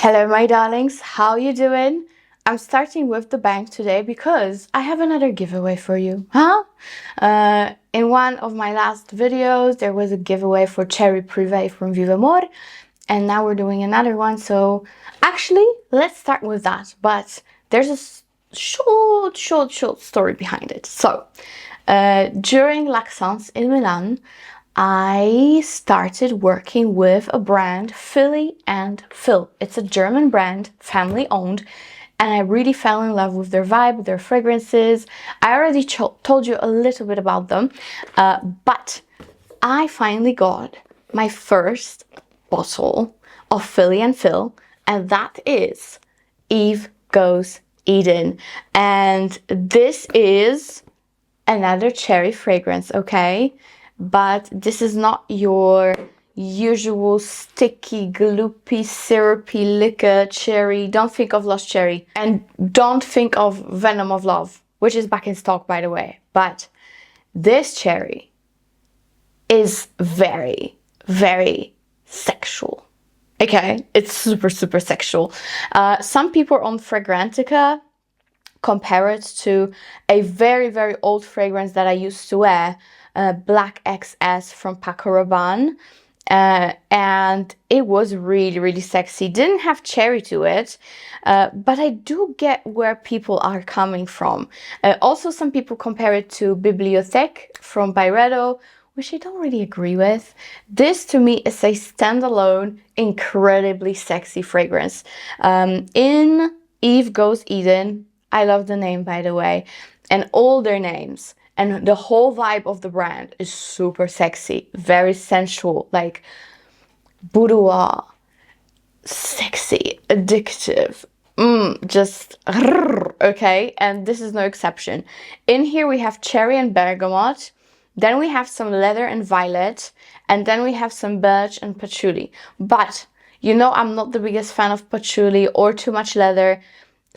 Hello my darlings, how you doing? I'm starting with the bang today because I have another giveaway for you, huh? In one of my last videos there was a giveaway for Cherry Privé from VIVAMOR, and now we're doing another one, so actually let's start with that, but there's a short story behind it. So during SCENTS in Milan, I started working with a brand, Phill and Phill. It's a German brand, family owned, and I really fell in love with their vibe, their fragrances. I already told you a little bit about them, but I finally got my first bottle of Phill and Phill, and that is Eve Goes Eden. And this is another cherry fragrance, okay? But this is not your usual sticky, gloopy, syrupy liquor cherry. Don't think of Lost Cherry. And don't think of Venom of Love, which is back in stock, by the way. But this cherry is very, very sexual. Okay? It's super, super sexual. Some people on Fragrantica compare it to a very, very old fragrance that I used to wear, Black XS from Paco Rabanne, and it was really, really sexy. Didn't have cherry to it, but I do get where people are coming from. Also, some people compare it to Bibliothèque from BYRON, which I don't really agree with. This to me is a standalone, incredibly sexy fragrance. In Eve Goes Eden, I love the name, by the way, and all their names. And the whole vibe of the brand is super sexy, very sensual, like boudoir, sexy, addictive, just okay. And this is no exception. In here we have cherry and bergamot, then we have some leather and violet, and then we have some birch and patchouli. But you know I'm not the biggest fan of patchouli or too much leather.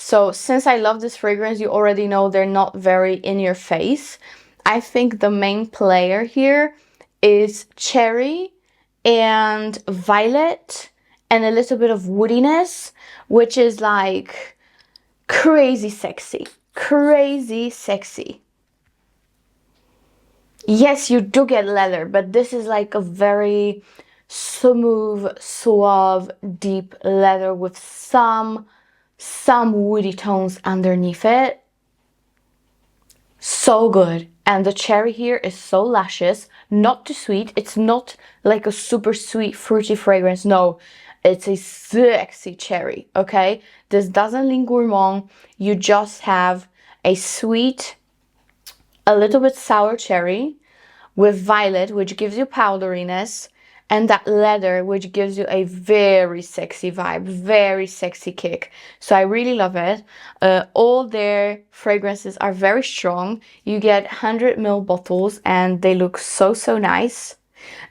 So since I love this fragrance, you already know they're not very in your face. I think the main player here is cherry and violet and a little bit of woodiness, which is like crazy sexy. Crazy sexy. Yes, you do get leather, but this is like a very smooth, suave, deep leather with some woody tones underneath it. So good. And the cherry here is so luscious, not too sweet. It's not like a super sweet fruity fragrance. No, it's a sexy cherry, okay? This doesn't lean gourmand. You just have a sweet, a little bit sour cherry with violet, which gives you powderiness, and that leather, which gives you a very sexy vibe, very sexy kick. So I really love it. All their fragrances are very strong. You get 100 ml bottles and they look so, so nice.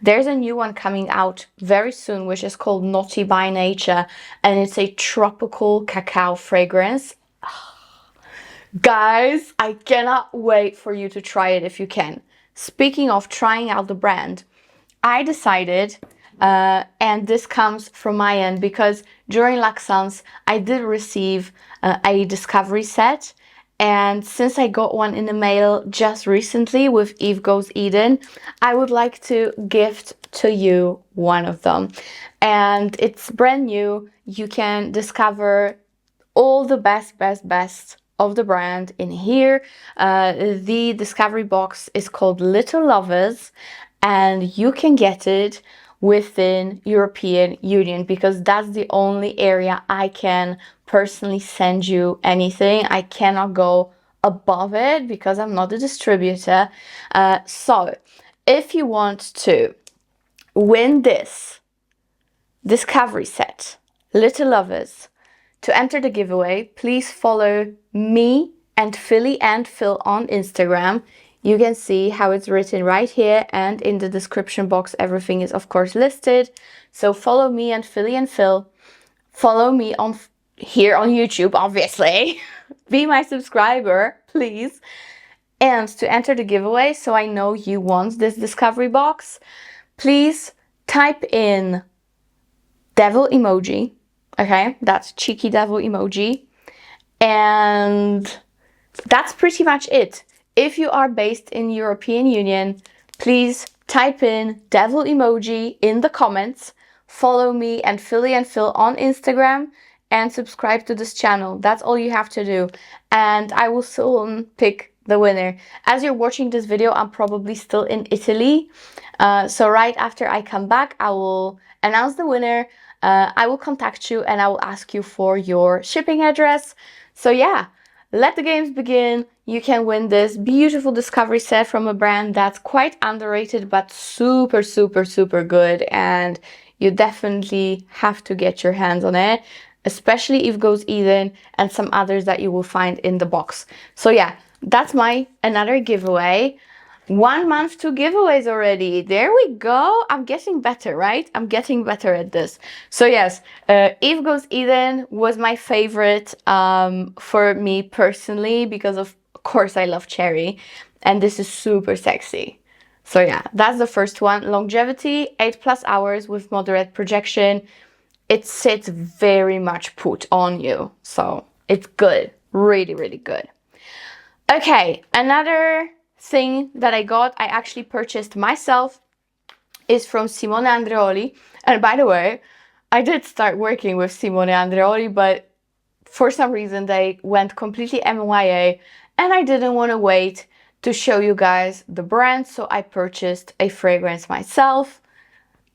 There's a new one coming out very soon, which is called Naughty by Nature, and it's a tropical cacao fragrance. Guys, I cannot wait for you to try it if you can. Speaking of trying out the brand, I decided, and this comes from my end, because during SCENTS I did receive a discovery set, and since I got one in the mail just recently with Eve Goes Eden, I would like to gift to you one of them. And it's brand new. You can discover all the best of the brand in here. The discovery box is called Little Lovers, and you can get it within European Union because that's the only area I can personally send you anything. I cannot go above it because I'm not a distributor. So if you want to win this discovery set, Little Lovers, to enter the giveaway, please follow me and Phill and Phill on Instagram. You can see how it's written right here, and in the description box everything is of course listed. So follow me and Phill. Follow me on here on YouTube, obviously. Be my subscriber, please. And to enter the giveaway, so I know you want this discovery box, please type in devil emoji Okay, that's cheeky devil emoji. And that's pretty much it. If you are based in European Union, please type in devil emoji in the comments, follow me and Phill on Instagram, and subscribe to this channel. That's all you have to do. And I will soon pick the winner. As you're watching this video, I'm probably still in Italy. So right after I come back, I will announce the winner. I will contact you and I will ask you for your shipping address. So yeah, let the games begin. You can win this beautiful discovery set from a brand that's quite underrated but super, super, super good. And you definitely have to get your hands on it, especially if Goes Eden and some others that you will find in the box. So yeah, that's my another giveaway. 1 month to giveaways already. There we go. I'm getting better, right? I'm getting better at this. So yes, Eve Goes Eden was my favorite for me personally because of course I love cherry and this is super sexy. So yeah, that's the first one. Longevity, 8+ hours with moderate projection. It sits very much put on you. So it's good. Really, really good. Okay, another thing that I actually purchased myself is from Simone Andreoli. And by the way, I did start working with Simone Andreoli, but for some reason they went completely MIA and I didn't want to wait to show you guys the brand, so I purchased a fragrance myself.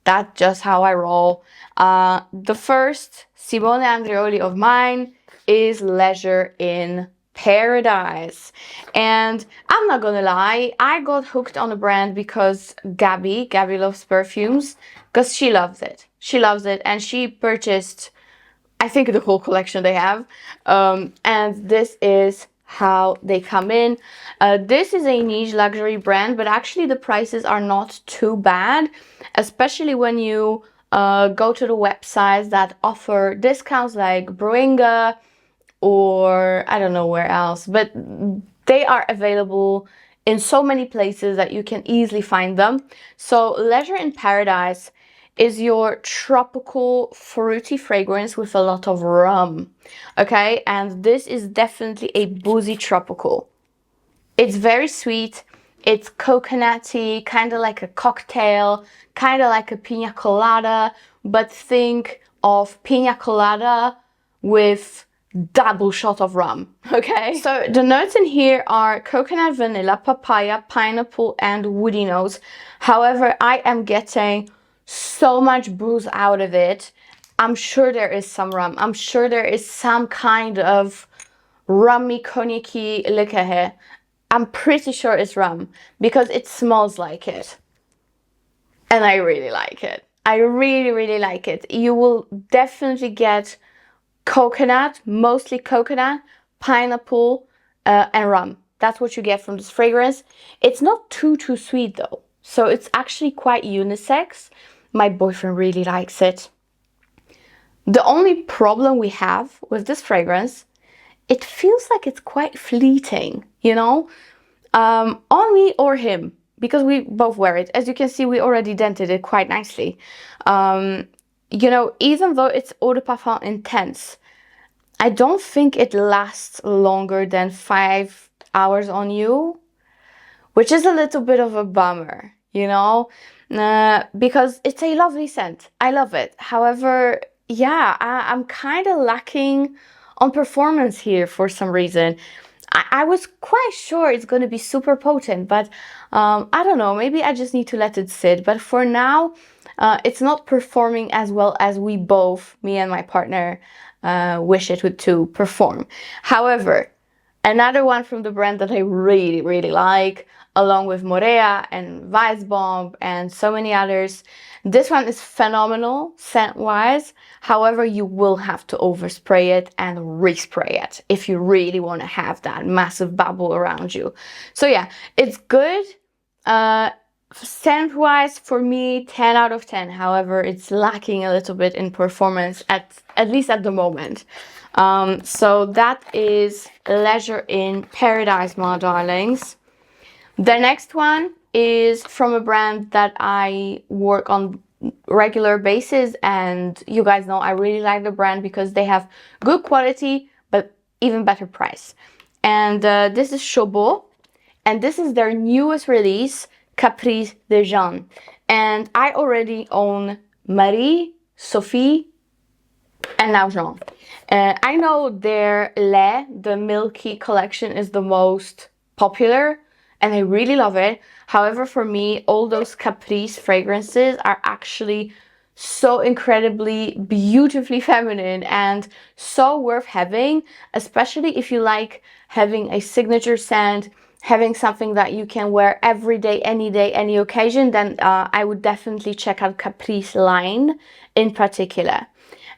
That's just how I roll. The first Simone Andreoli of mine is Leisure in Paradise. And I'm not gonna lie, I got hooked on the brand because Gabby loves perfumes, because she loves it. She loves it and she purchased, I think, the whole collection they have. And this is how they come in. This is a niche luxury brand, but actually the prices are not too bad, especially when you go to the websites that offer discounts like Bruinga, or I don't know where else, but they are available in so many places that you can easily find them. So Leisure in Paradise is your tropical fruity fragrance with a lot of rum, okay? And this is definitely a boozy tropical. It's very sweet, it's coconutty, kind of like a cocktail, kind of like a pina colada, but think of pina colada with double shot of rum, okay? So the notes in here are coconut, vanilla, papaya, pineapple, and woody notes. However, I am getting so much booze out of it. I'm sure there is some rum. I'm sure there is some kind of rummy, cognac-y liquor here. I'm pretty sure it's rum because it smells like it. And I really like it. I really, really like it. You will definitely get coconut, mostly coconut, pineapple, and rum. That's what you get from this fragrance. It's not too sweet though. So it's actually quite unisex. My boyfriend really likes it. The only problem we have with this fragrance, it feels like it's quite fleeting, you know, on me or him, because we both wear it. As you can see, we already dented it quite nicely. You know, even though it's Eau de Parfum Intense, I don't think it lasts longer than 5 hours on you, which is a little bit of a bummer, you know, because it's a lovely scent. I love it. However, yeah, I'm kind of lacking on performance here for some reason. I was quite sure it's going to be super potent, but I don't know, maybe I just need to let it sit. But for now, it's not performing as well as we both, me and my partner, wish it would to perform. However, another one from the brand that I really, really like, along with MEIDEYA and Weissbomb and so many others. This one is phenomenal scent-wise. However, you will have to overspray it and respray it if you really want to have that massive bubble around you. So yeah, it's good. Scent-wise, for me, 10 out of 10. However, it's lacking a little bit in performance, at least at the moment. So that is Leisure in Paradise, my darlings. The next one is from a brand that I work on regular basis, and you guys know I really like the brand because they have good quality but even better price. And this is Chabaud, and this is their newest release, Capri Dejan. And I already own Marie, Sophie, and now Jeanne. I know their lait, the milky collection, is the most popular, and I really love it. However, for me, all those Caprice fragrances are actually so incredibly beautifully feminine and so worth having, especially if you like having a signature scent, having something that you can wear every day, any occasion. Then I would definitely check out Caprice line in particular.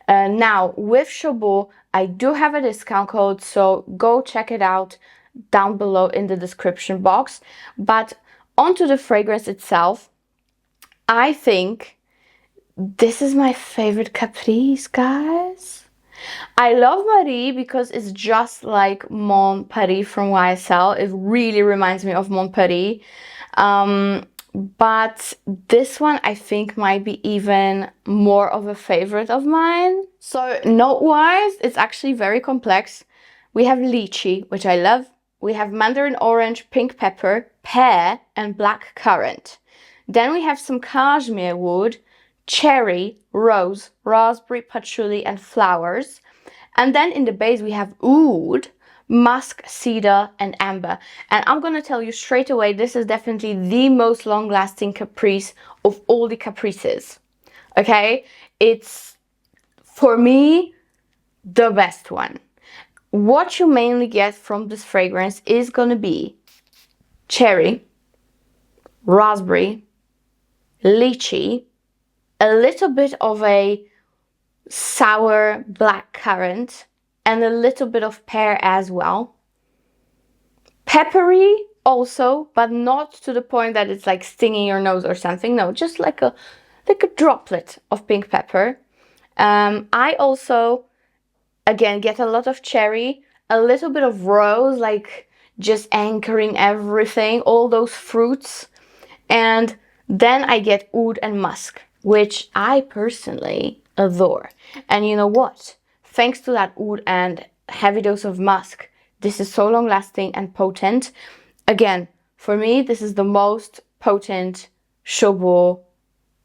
Now with Chabaud, I do have a discount code, so go check it out down below in the description box. But onto the fragrance itself, I think this is my favorite Caprice, guys. I love Marie because it's just like Mon Paris from YSL. It really reminds me of Mon Paris. But this one I think might be even more of a favorite of mine. So note-wise, it's actually very complex. We have lychee, which I love. We have mandarin orange, pink pepper, pear, and black currant. Then we have some cashmere wood, cherry, rose, raspberry, patchouli, and flowers. And then in the base we have oud, musk, cedar, and amber. And I'm gonna tell you straight away, this is definitely the most long-lasting Caprice of all the Caprices. Okay, it's, for me, the best one. What you mainly get from this fragrance is gonna be cherry, raspberry, lychee, a little bit of a sour black currant, and a little bit of pear as well. Peppery also, but not to the point that it's like stinging your nose or something. No, just like a droplet of pink pepper. I also, again, get a lot of cherry, a little bit of rose, like just anchoring everything, all those fruits. And then I get oud and musk, which I personally adore. And you know what? Thanks to that oud and heavy dose of musk, this is so long lasting and potent. Again, for me, this is the most potent Chabaud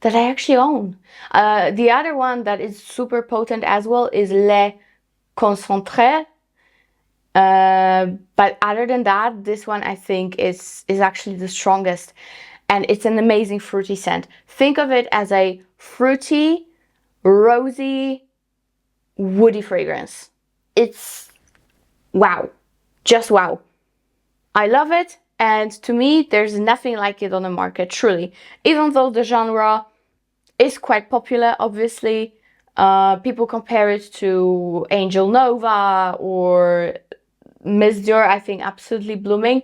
that I actually own. The other one that is super potent as well is Le Concentré. But other than that, this one I think is actually the strongest. And it's an amazing fruity scent. Think of it as a fruity, rosy, woody fragrance. It's wow. Just wow. I love it. And to me, there's nothing like it on the market, truly. Even though the genre is quite popular, obviously. People compare it to Angel Nova or Miss Dior, I think absolutely blooming.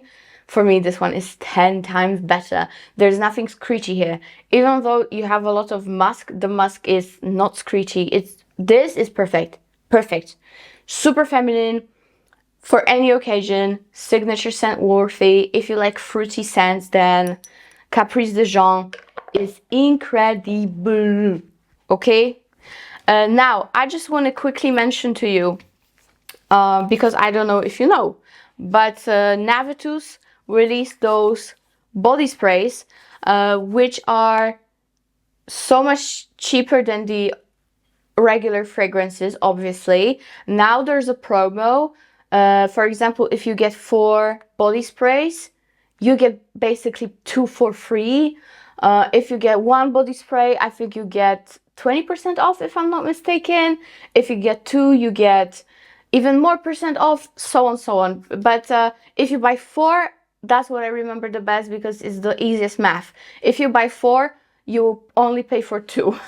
For me, this one is 10 times better. There's nothing screechy here. Even though you have a lot of musk, the musk is not screechy. This is perfect. Perfect. Super feminine for any occasion. Signature scent worthy. If you like fruity scents, then Capri Dejan is incredible. Okay? Now, I just want to quickly mention to you, because I don't know if you know, but Navitus released those body sprays, which are so much cheaper than the regular fragrances, obviously. Now there's a promo. For example, if you get 4 body sprays, you get basically 2 for free. If you get 1 body spray, I think you get 20% off, if I'm not mistaken. If you get 2, you get even more % off, so on, so on. But if you buy 4, that's what I remember the best because it's the easiest math. If you buy 4, you only pay for 2.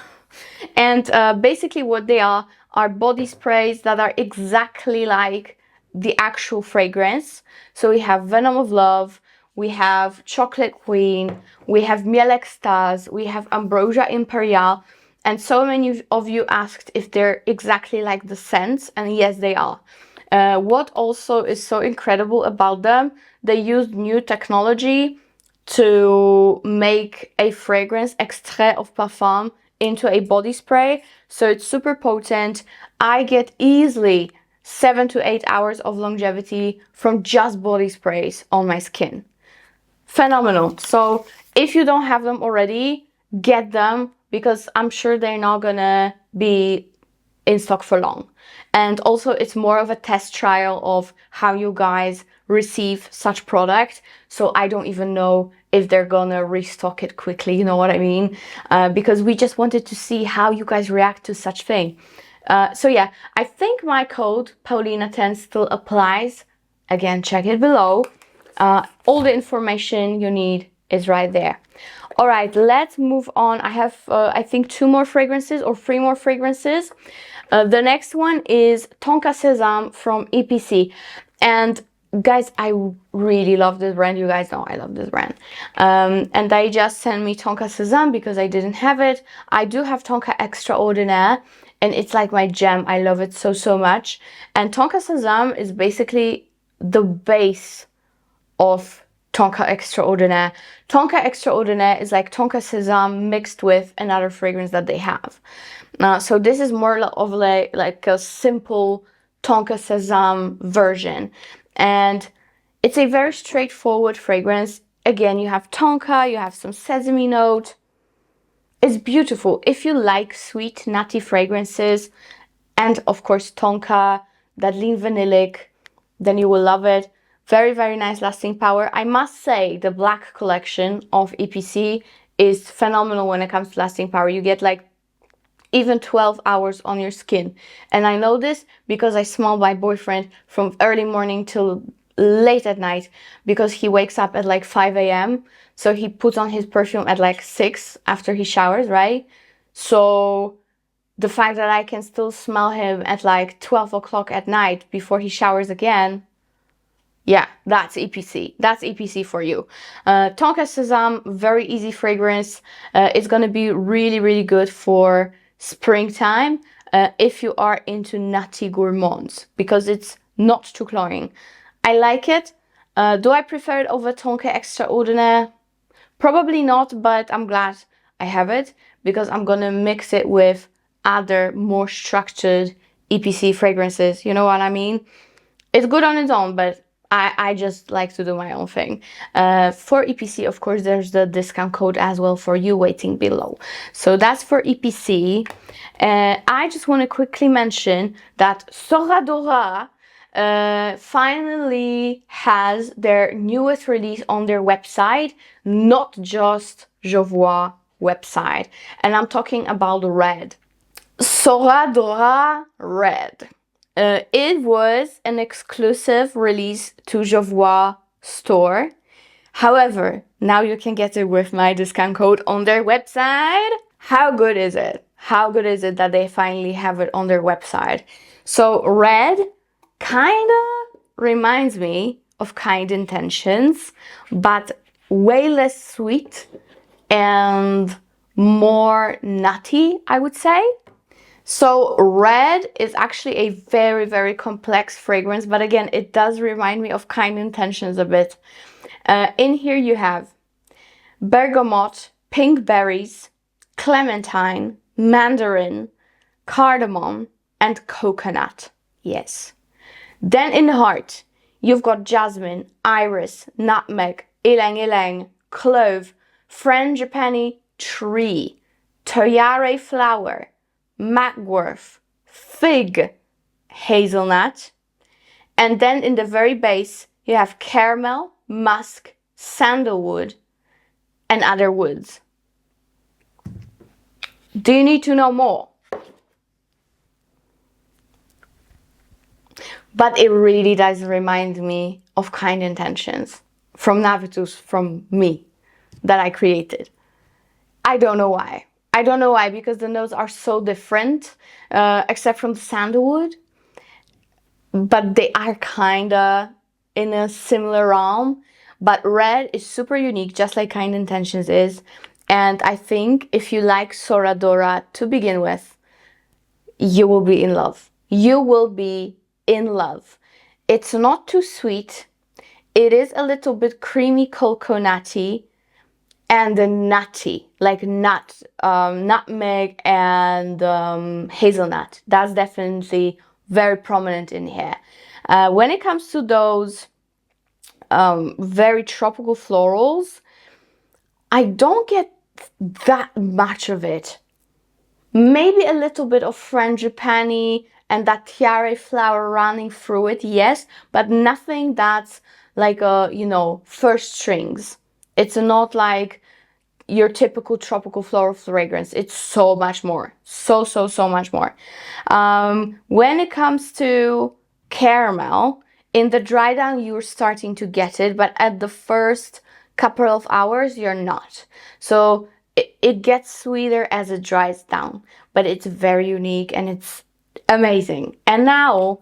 And basically what they are body sprays that are exactly like the actual fragrance. So we have Venom of Love, we have Chocolate Queen, we have Miel Extase, we have Ambrosia Imperial, and so many of you asked if they're exactly like the scents, and yes, they are. What also is so incredible about them, they used new technology to make a fragrance extrait of parfum into a body spray, so it's super potent. I get easily 7 to 8 hours of longevity from just body sprays on my skin. Phenomenal. So if you don't have them already, get them, because I'm sure they're not gonna be in stock for long. And also it's more of a test trial of how you guys receive such product, so I don't even know if they're gonna restock it quickly, you know what I mean? Because we just wanted to see how you guys react to such thing. So yeah, I think my code Paulina10 still applies. Again, check it below. All the information you need is right there. All right, let's move on. I have I think 2 more fragrances or 3 more fragrances. The next one is Tonka Sesame from EPC. And guys, I really love this brand. You guys know I love this brand. And they just sent me Tonka Sazam because I didn't have it. I do have Tonka Extraordinaire, and it's like my gem. I love it so, so much. And Tonka Sazam is basically the base of Tonka Extraordinaire. Tonka Extraordinaire is like Tonka Sesame mixed with another fragrance that they have. So this is more of like a simple Tonka Sesame version. And it's a very straightforward fragrance. Again, you have tonka, you have some sesame note. It's beautiful. If you like sweet, nutty fragrances, and of course tonka, that lean vanillic, then you will love it. Very, very nice lasting power. I must say the black collection of EPC is phenomenal when it comes to lasting power. You get like even 12 hours on your skin. And I know this because I smell my boyfriend from early morning till late at night, because he wakes up at like 5 a.m. So he puts on his perfume at like 6 after he showers, right? So the fact that I can still smell him at like 12 o'clock at night before he showers again, yeah, that's EPC. That's EPC for you. Tonka Sesame, very easy fragrance. It's gonna be really, really good for springtime if you are into nutty gourmands, because it's not too cloying. I like it. Do I prefer it over Tonka Extraordinaire? Probably not, but I'm glad I have it, because I'm gonna mix it with other more structured EPC fragrances. You know what I mean? It's good on its own, but I just like to do my own thing. For EPC, of course, there's the discount code as well for you waiting below. So that's for EPC. I just want to quickly mention that Sora Dora finally has their newest release on their website, not just J.U.S website. And I'm talking about Red. Sora Dora Red. It was an exclusive release to J.U.S store. However, now you can get it with my discount code on their website. How good is it? How good is it that they finally have it on their website? So Red kinda reminds me of Kind Intentions, but way less sweet and more nutty, I would say. So Red is actually a very, very complex fragrance, but again, it does remind me of Kind Intentions a bit. In here you have bergamot, pink berries, clementine, mandarin, cardamom, and coconut. Yes. Then in the heart, you've got jasmine, iris, nutmeg, ylang ylang, clove, frangipani tree, toyare flower, mackworth, fig, hazelnut. And then in the very base, you have caramel, musk, sandalwood, and other woods. Do you need to know more? But it really does remind me of Kind Intentions from Navitus, from me, that I created. I don't know why. I don't know why, because the notes are so different, except from the sandalwood. But they are kinda in a similar realm. But Red is super unique, just like Kind Intentions is. And I think if you like Sora Dora to begin with, you will be in love. You will be in love. It's not too sweet. It is a little bit creamy coconutty. and the nutty, like nutmeg and hazelnut. That's definitely very prominent in here. When it comes to those very tropical florals, I don't get that much of it. Maybe a little bit of frangipani and that tiare flower running through it, yes, but nothing that's like a, you know, first strings. It's not like your typical tropical floral fragrance. It's so much more. So much more. When it comes to caramel, in the dry down, you're starting to get it, but at the first couple of hours, you're not. So it gets sweeter as it dries down, but it's very unique and it's amazing. And now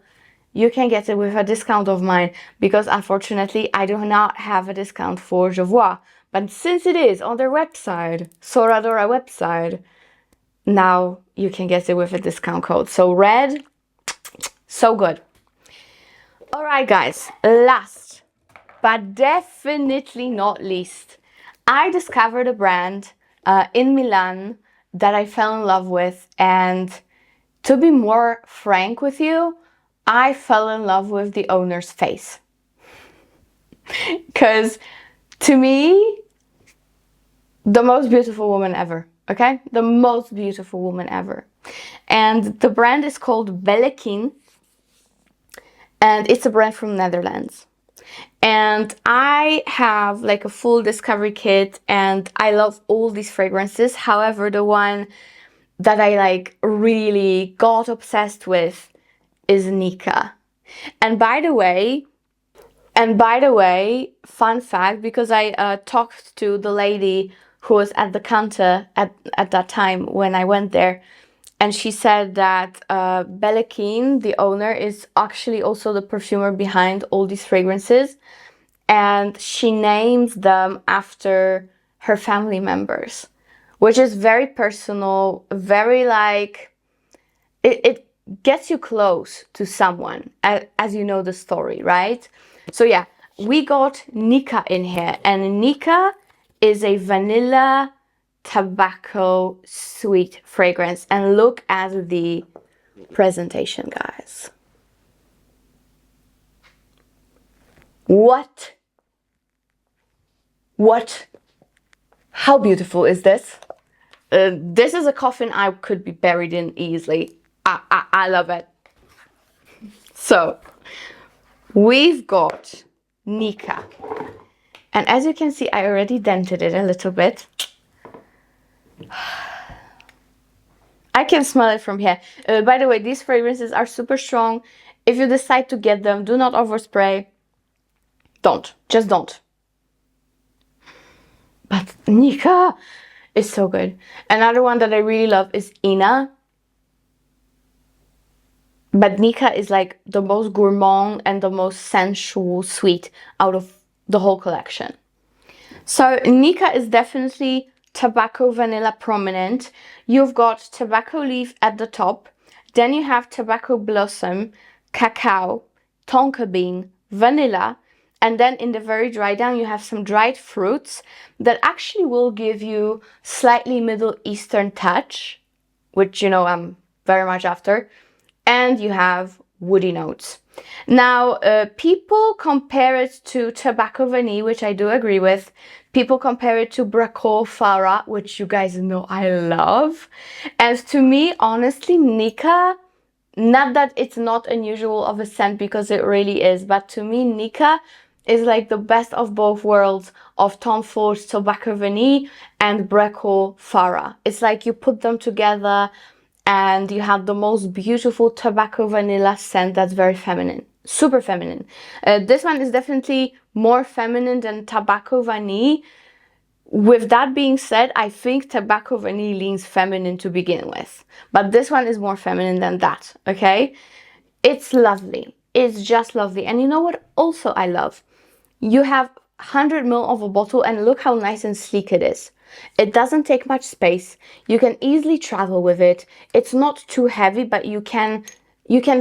you can get it with a discount of mine, because unfortunately I do not have a discount for J.U.S. But since it is on their website, Sora Dora website, now you can get it with a discount code. So red, so good. All right, guys, last but definitely not least, I discovered a brand in Milan that I fell in love with, and to be more frank with you, I fell in love with the owner's face. Because to me, the most beautiful woman ever, okay? The most beautiful woman ever. And the brand is called Bellekin, and it's a brand from Netherlands. And I have like a full discovery kit, and I love all these fragrances. However, the one that I like really got obsessed with is Nika. And by the way, fun fact, because I talked to the lady who was at the counter at that time when I went there, and she said that Bellekin, the owner, is actually also the perfumer behind all these fragrances, and she names them after her family members, which is very personal, very like, it gets you close to someone as you know the story, right? So yeah, we got Nika in here, and Nika is a vanilla tobacco sweet fragrance. And look at the presentation, guys. What? How beautiful is this? This is a coffin I could be buried in easily. I love it. So we've got Nika, and as you can see, I already dented it a little bit. I can smell it from here. By the way, these fragrances are super strong. If you decide to get them, do not overspray. Just don't. But Nika is so good. Another one that I really love is Ina. But Nika is like the most gourmand and the most sensual sweet out of the whole collection. So Nika is definitely tobacco vanilla prominent. You've got tobacco leaf at the top. Then you have tobacco blossom, cacao, tonka bean, vanilla. And then in the very dry down, you have some dried fruits that actually will give you slightly Middle Eastern touch, which, you know, I'm very much after. And you have woody notes. Now, people compare it to tobacco vanille, which I do agree with. People compare it to Bracco Farah, which you guys know I love. And to me, honestly, Nika, not that it's not unusual of a scent, because it really is, but to me, Nika is like the best of both worlds of Tom Ford's tobacco vanille and Bracco Farah. It's like you put them together and you have the most beautiful tobacco vanilla scent that's very feminine, super feminine. This one is definitely more feminine than tobacco vanille. With that being said, I think tobacco vanille leans feminine to begin with, but this one is more feminine than that, okay? It's lovely. It's just lovely. And you know what also I love? You have 100 ml of a bottle, and look how nice and sleek it is. It doesn't take much space. You can easily travel with it. It's not too heavy, but you can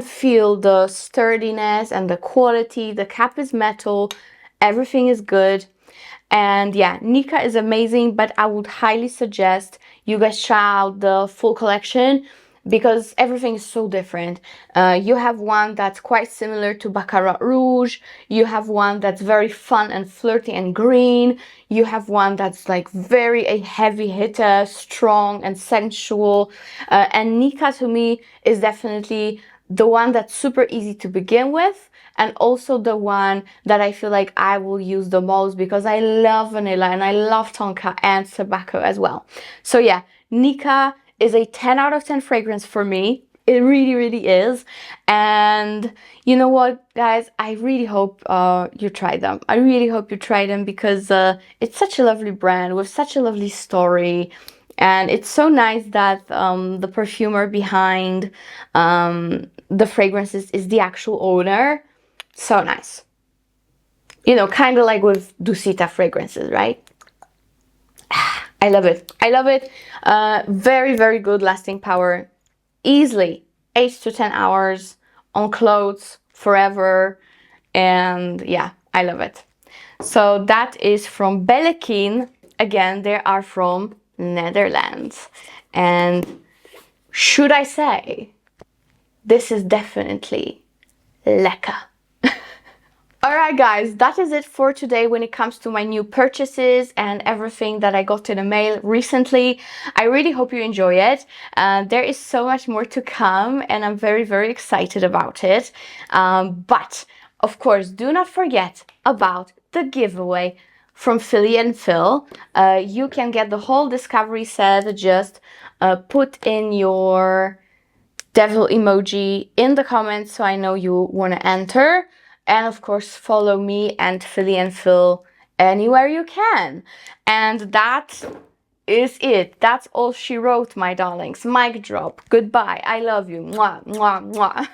feel the sturdiness and the quality. The cap is metal. Everything is good. And yeah, Nika is amazing, but I would highly suggest you guys try out the full collection because everything is so different. You have one that's quite similar to Baccarat Rouge. You have one that's very fun and flirty and green. You have one that's like very a heavy hitter, strong and sensual. And Nika to me is definitely the one that's super easy to begin with, and also the one that I feel like I will use the most because I love vanilla and I love tonka and tobacco as well. So yeah, Nika is a 10 out of 10 fragrance for me. It really, really is. And you know what, guys? I really hope you try them. I really hope you try them because it's such a lovely brand with such a lovely story. And it's so nice that the perfumer behind the fragrances is the actual owner. So nice. You know, kind of like with Dusita fragrances, right? I love it. I love it. Very, very good lasting power. Easily 8 to 10 hours on clothes forever. And yeah, I love it. So that is from Bellekin. Again, they are from Netherlands. And should I say, this is definitely lekker. Alright guys, that is it for today when it comes to my new purchases and everything that I got in the mail recently. I really hope you enjoy it. There is so much more to come and I'm very, very excited about it. But of course, do not forget about the giveaway from Phill and Phill. You can get the whole discovery set. Just put in your devil emoji in the comments so I know you want to enter. And of course, follow me and Phill and Phill anywhere you can. And that is it. That's all she wrote, my darlings. Mic drop. Goodbye. I love you. Mwah, mwah, mwah.